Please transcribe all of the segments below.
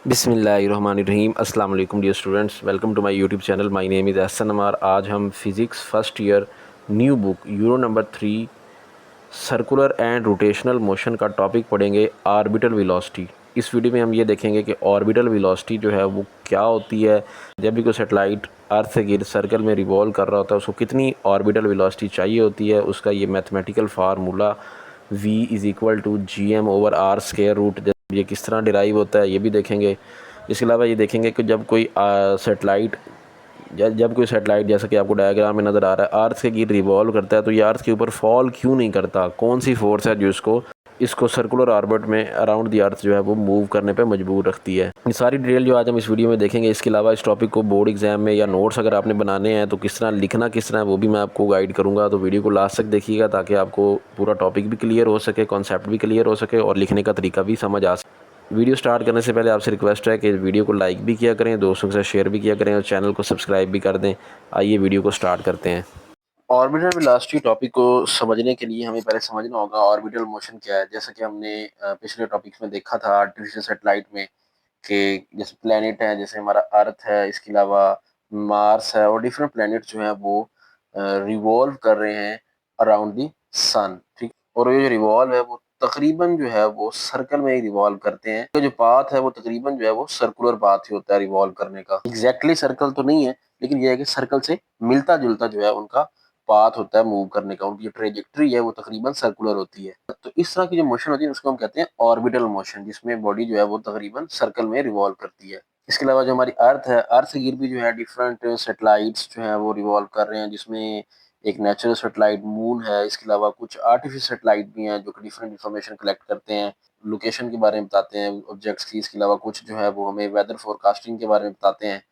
बिस्मिल्लाहिर्रहमानिर्रहीम अस्सलाम वालेकुम dear students, welcome to my YouTube channel. My name is Ahsan Ammar. आज हम physics first year new book यूरो number 3 circular and rotational motion का टॉपिक पढ़ेंगे, ऑर्बिटल वेलोसिटी। इस वीडियो में हम ये देखेंगे कि ऑर्बिटल वेलोसिटी जो है वो क्या होती है। जब भी कोई सैटेलाइट अर्थ से गिर सर्कल में रिवॉल्व कर रहा होता है, उसको कितनी ऑर्बिटल वेलोसिटी चाहिए होती है, उसका ये मैथमेटिकल फार्मूला v=gm/r²रूट ये किस तरह डिराइव होता है, ये भी देखेंगे। इसके अलावा ये देखेंगे कि जब कोई सैटेलाइट जैसा कि आपको डायग्राम में नज़र आ रहा है अर्थ के गिर्द रिवॉल्व करता है, तो ये अर्थ के ऊपर फॉल क्यों नहीं करता, कौन सी फोर्स है जो इसको सर्कुलर ऑर्बिट में अराउंड द अर्थ जो है वो मूव करने पे मजबूर रखती है। ये सारी डिटेल जो आज हम इस वीडियो में देखेंगे। इसके अलावा इस टॉपिक को बोर्ड एग्जाम में या नोट्स अगर आपने बनाने हैं तो किस तरह लिखना, किस तरह वो भी मैं आपको गाइड करूँगा। तो वीडियो को लास्ट तक देखिएगा ताकि आपको पूरा टॉपिक भी क्लियर हो सके, कॉन्सेप्ट भी क्लियर हो सके और लिखने का तरीका भी समझ आ सके। वीडियो स्टार्ट करने से पहले आपसे रिक्वेस्ट है कि वीडियो को लाइक भी किया करें, दोस्तों के साथ शेयर भी किया करें और चैनल को सब्सक्राइब भी कर दें। आइए वीडियो को स्टार्ट करते हैं। ऑर्बिटल वेलोसिटी टॉपिक को समझने के लिए हमें पहले समझना होगा ऑर्बिटल मोशन क्या है। जैसा कि हमने पिछले टॉपिक में देखा था आर्टिफिशियल सैटेलाइट में कि जैसे प्लेनेट है, जैसे हमारा अर्थ है, इसके अलावा मार्स है और डिफरेंट प्लेनेट जो हैं वो रिवॉल्व कर रहे हैं अराउंड द सन। ठीक, और ये जो रिवॉल्व है वो तकरीबन जो है वो सर्कल में ही रिवॉल्व करते हैं। तो जो पाथ है वो तकरीबन जो है वो सर्कुलर पाथ ही होता है रिवॉल्व करने का। एग्जैक्टली सर्कल तो नहीं है, लेकिन ये है कि सर्कल से मिलता जुलता जो है उनका पाथ होता है मूव करने का। उनकी जो ट्रेजेक्ट्री है वो तकरीबन सर्कुलर होती है। तो इस तरह की जो मोशन होती है उसको हम कहते हैं ऑर्बिटल मोशन, जिसमें बॉडी जो है वो तकरीबन सर्कल में रिवॉल्व करती है। इसके अलावा जो हमारी अर्थ है, अर्थ से गिर भी जो है डिफरेंट सैटेलाइट्स जो है वो रिवॉल्व कर रहे हैं, जिसमें एक नेचुरल सैटेलाइट मून है। इसके अलावा कुछ आर्टिफिशियल सैटेलाइट भी हैं जो कि डिफरेंट इंफॉर्मेशन कलेक्ट करते हैं, लोकेशन के बारे में बताते हैं ऑब्जेक्ट्स की। इसके अलावा कुछ जो है वो हमें वेदर फोरकास्टिंग के बारे में बताते हैं।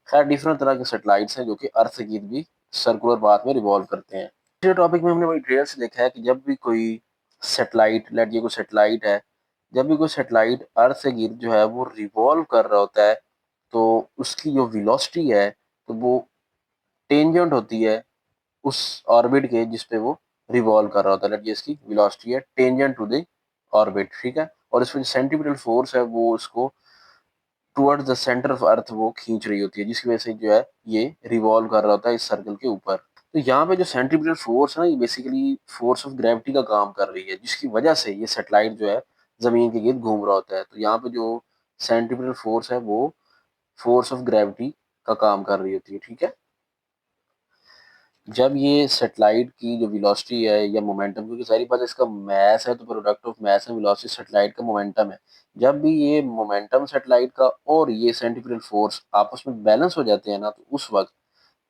खैर डिफरेंट तरह के सैटेलाइट्स हैं जो कि अर्थ से गिर्द भी सर्कुलर पाथ में रिवॉल्व करते हैं। पिछले टॉपिक में हमने बड़ी डिटेल से देखा है कि जब भी कोई सैटेलाइट, लेट ये कोई सैटेलाइट है, जब भी कोई सैटेलाइट अर्थ से गिर्द जो है वो रिवॉल्व कर रहा होता है, तो उसकी जो वेलोसिटी है तो वो टेंजेंट होती है उस ऑर्बिट के जिस पे वो रिवॉल्व कर रहा होता है। लेट ये इसकी वेलोसिटी है टेंजेंट टू द ऑर्बिट। ठीक है, और इसमें सेंट्रीपिटल फोर्स है वो उसको towards the centre of earth वो खींच रही होती है, जिसकी वजह से जो है ये रिवॉल्व कर रहा होता है इस सर्कल के ऊपर। तो यहाँ पे जो सेंट्रीपिटल फोर्स है ना, ये बेसिकली फोर्स ऑफ ग्रेविटी का काम कर रही है, जिसकी वजह से ये सैटेलाइट जो है जमीन के गिर्द घूम रहा होता है। तो यहाँ पे जो सेंट्रीपिटल फोर्स है वो फोर्स ऑफ ग्रेविटी का काम कर रही होती है। ठीक है, जब ये सैटेलाइट की जो वेलोसिटी है या मोमेंटम, क्योंकि सारी बात इसका मास है तो product of mass and velocity satellite का मोमेंटम है। जब भी ये मोमेंटम सैटेलाइट का और ये सेंट्रीपिटल फोर्स आपस में बैलेंस हो जाते हैं ना, तो उस वक्त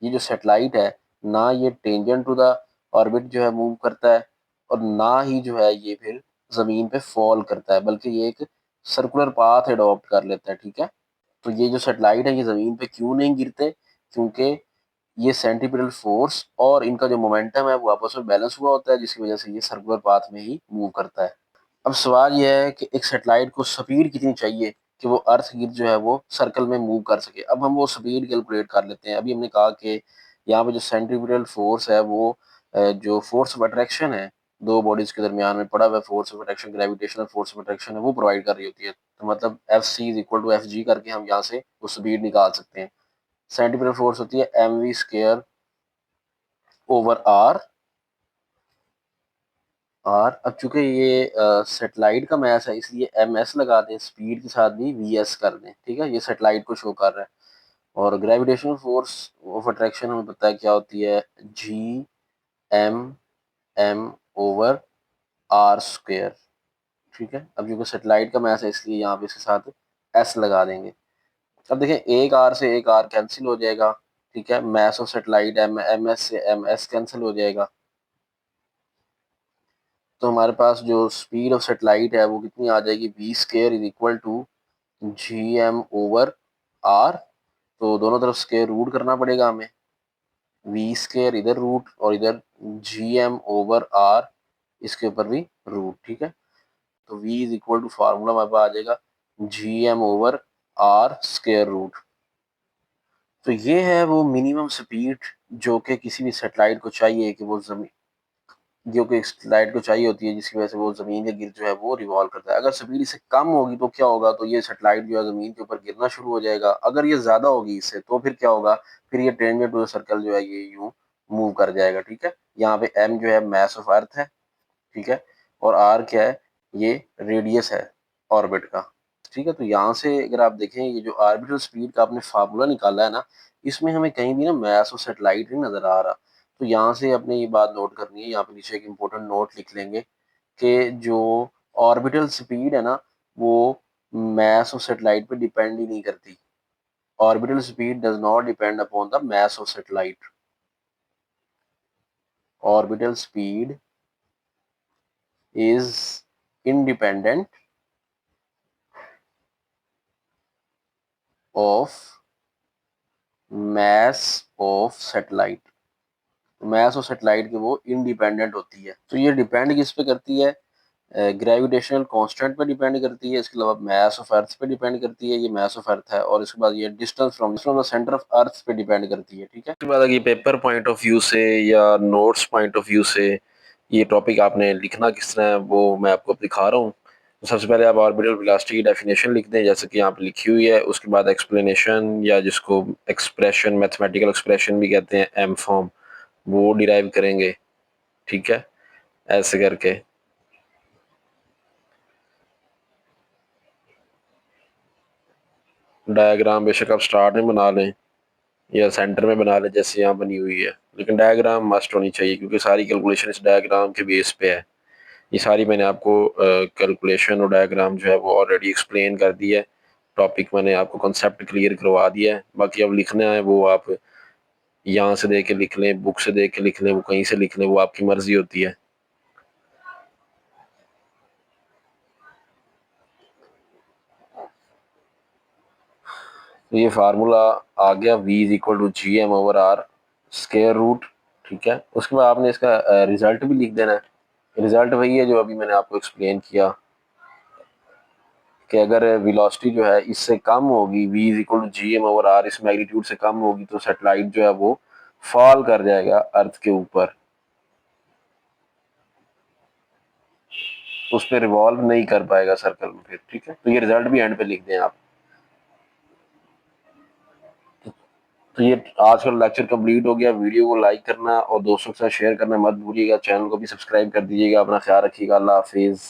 ये जो सैटेलाइट है ना ये टेंजेंट टू द ऑर्बिट जो है मूव करता है और ना ही जो है ये फिर जमीन पे फॉल करता है, बल्कि ये एक सर्कुलर पाथ अडॉप्ट कर लेता है। ठीक है, तो ये जो सैटेलाइट है ये जमीन पे क्यों नहीं गिरते, क्योंकि ये सेंट्रीपिटल फोर्स और इनका जो मोमेंटम है वो आपस में बैलेंस हुआ होता है, जिसकी वजह से ये सर्कुलर पाथ में ही मूव करता है। अब सवाल यह है कि एक सैटेलाइट को स्पीड कितनी चाहिए कि वो अर्थ गिर्द जो है वो सर्कल में मूव कर सके। अब हम वो स्पीड कैलकुलेट कर लेते हैं। अभी हमने कहा कि यहाँ पे जो सेंट्रीपिटल फोर्स है वो जो फोर्स ऑफ अट्रैक्शन है दो बॉडीज के दरमियान में पड़ा हुआ force of attraction, gravitational force of attraction है, वो प्रोवाइड कर रही होती है। तो मतलब Fc=Fg करके हम यहाँ से वो स्पीड निकाल सकते हैं। सेंट्रीपिटल फोर्स होती है mv² / आर। अब चूंकि ये सेटेलाइट का मैस है इसलिए एम एस लगा दें, स्पीड के साथ भी वी एस कर दें। ठीक है, ये सेटेलाइट को शो कर रहा है। और ग्रेविटेशनल फोर्स ऑफ अट्रैक्शन हमें पता है क्या होती है, Gm/m/r²। ठीक है, अब क्योंकि सेटेलाइट का मैस है इसलिए यहाँ पे इसके साथ एस लगा देंगे। अब देखें एक आर से एक आर कैंसिल हो जाएगा। ठीक है, mass of satellite M S से एम एस कैंसिल हो जाएगा। तो हमारे पास जो स्पीड ऑफ सेटेलाइट है वो कितनी आ जाएगी, v²= Gm/r। तो दोनों तरफ स्क्वायर रूट करना पड़ेगा हमें, v² इधर रूट और इधर Gm/r इसके ऊपर भी रूट। ठीक है, तो v is equal to formula हमारे पास आ जाएगा Gm/r²रूट। तो ये है वो मिनिमम स्पीड जो कि किसी भी सेटेलाइट को चाहिए कि वो जमीन जो कि सैटेलाइट को चाहिए होती है, जिसकी वजह से वो ज़मीन के गिर्द जो है वो रिवॉल्व करता है। अगर स्पीड इससे कम होगी तो क्या होगा, तो ये सैटेलाइट जो है ज़मीन के ऊपर गिरना शुरू हो जाएगा। अगर ये ज़्यादा होगी इससे तो फिर क्या होगा, फिर ये टेंजेंट टू द सर्कल जो है ये यूँ मूव कर जाएगा, ठीक है। यहाँ पे m जो है मास ऑफ अर्थ है, ठीक है, और r क्या है, ये रेडियस है ऑर्बिट का, ठीक है। तो यहाँ से अगर आप देखें, ये जो ऑर्बिटल स्पीड का आपने फार्मूला निकाला है ना, इसमें हमें कहीं भी ना मास ऑफ सैटेलाइट नहीं नज़र आ रहा। तो यहाँ से आपने ये बात नोट करनी है, यहाँ पे नीचे एक इम्पोर्टेंट नोट लिख लेंगे कि जो ऑर्बिटल स्पीड है ना, वो मास ऑफ सैटेलाइट पे डिपेंड ही नहीं करती। Orbital speed does not depend upon the mass of satellite. Orbital speed is independent of mass of satellite। Mass of satellite के वो इंडिपेंडेंट होती है। तो ये डिपेंड किस पे करती है, ग्रेविटेशनल कांस्टेंट पे डिपेंड करती है, इसके अलावा मास ऑफ अर्थ पे डिपेंड करती है, ये मास ऑफ अर्थ है, और इसके बाद ये distance from the centre of earth पे डिपेंड करती है, ठीक है। उसके बाद अगर ये पेपर पॉइंट ऑफ व्यू से या नोट्स पॉइंट ऑफ व्यू से ये टॉपिक आपने लिखना किस तरह है वो मैं आपको दिखा रहा हूँ। तो सबसे पहले आप ऑर्बिटल वेलोसिटी की डेफिनेशन लिख दें, जैसे कि यहाँ पे लिखी हुई है। उसके बाद एक्सप्लेनेशन, या जिसको एक्सप्रेशन, मैथमेटिकल एक्सप्रेशन भी कहते हैं, एम फॉर्म, वो डिराइव करेंगे, ठीक है, ऐसे करके। डायग्राम बेशक आप स्टार्ट में बना लें या सेंटर में बना लें, जैसे यहाँ बनी हुई है, लेकिन डायग्राम मस्ट होनी चाहिए क्योंकि सारी कैलकुलेशन इस डायग्राम के बेस पे है। ये सारी मैंने आपको कैलकुलेशन और डायग्राम जो है वो ऑलरेडी एक्सप्लेन कर दी है। टॉपिक मैंने आपको कॉन्सेप्ट क्लियर करवा दिया है। बाकी अब लिखना है वो आप यहाँ से देख के लिख लें, बुक से देख के लिख लें, वो कहीं से लिख लें, वो आपकी मर्जी होती है। तो ये फार्मूला आ गया, v is equal to G M over R square root, ठीक है। उसके बाद आपने इसका रिजल्ट भी लिख देना है। रिजल्ट वही है जो अभी मैंने आपको एक्सप्लेन किया कि अगर वेलोसिटी जो है इससे कम होगी, v is equal to G M over R, इस मैग्नीट्यूड से कम होगी, तो सैटेलाइट जो है वो फॉल कर जाएगा अर्थ के ऊपर, उस पर रिवॉल्व नहीं कर पाएगा सर्कल में फिर, ठीक है। तो ये रिजल्ट भी एंड पे लिख दें आप। तो ये आज का लेक्चर कंप्लीट हो गया। वीडियो को लाइक करना और दोस्तों के साथ शेयर करना मत भूलिएगा। चैनल को भी सब्सक्राइब कर दीजिएगा। अपना ख्याल रखिएगा। अल्लाह हाफिज़।